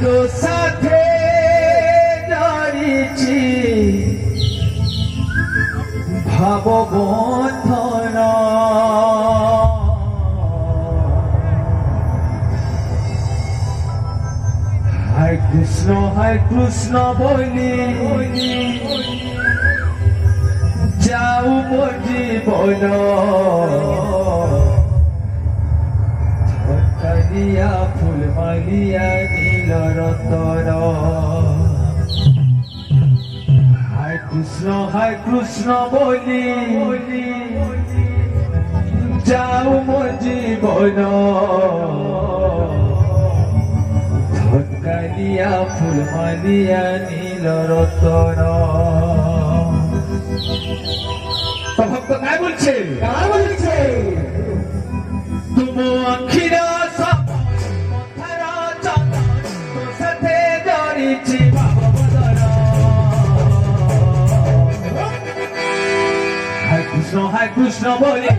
তো সাথে জড়িছি ভাব বন্ধন হায় কৃষ্ণ বলি যাও মোর জীবন ধনকালিয়া ফুল মালিয়া নীল রতন হায় কৃষ্ণ বলি যাও মোর জীবন ধনকালিয়া ফুল মালিয়া নীল রতন ভক্ত काय বলছে तुम अखिरा पथरा चंदन तो साथे जड़िछि भावबदन हाय कृष्ण बोले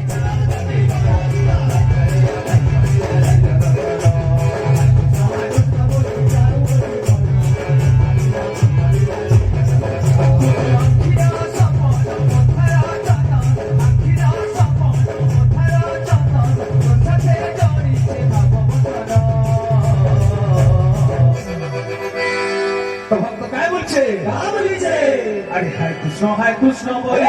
अरे हाय कृष्ण बोले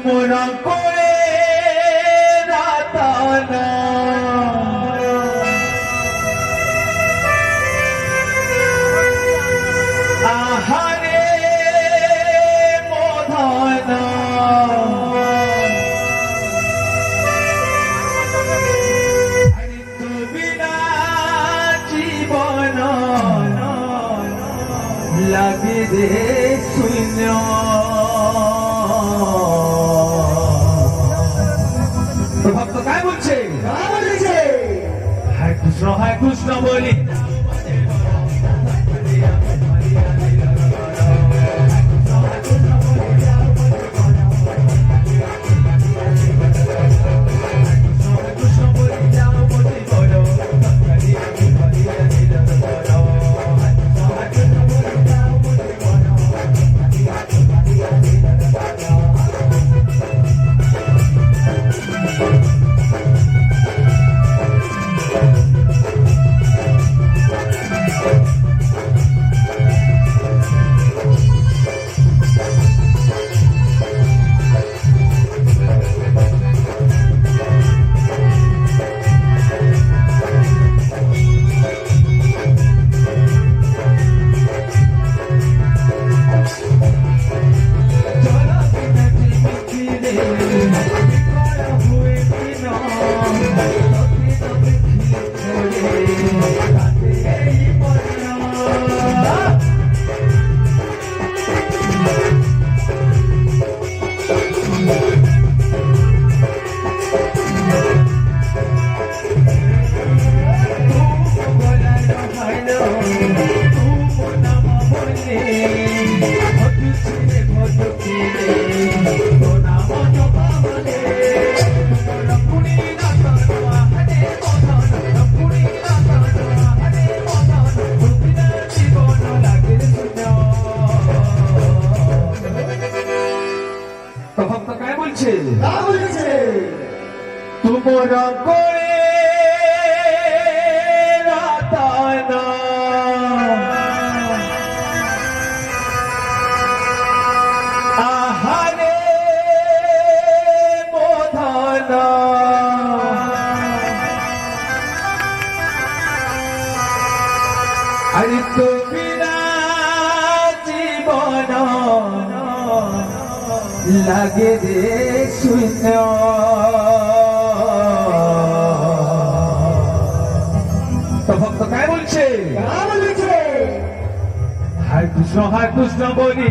तुमरा कोई राताना आहारे मोधाना अरे तू बिना जीवन लगे दे शून्य भक्त काय बोलছে हाय कृष्ण बोली বলছে তা বলেছে তোমরা করে রাতানা আহারে বোধানা আরে তুমি না জীবন লাগে রে শূন্য তো ভক্ত কায় বলছে তা বলেছে হায় কৃষ্ণ বলি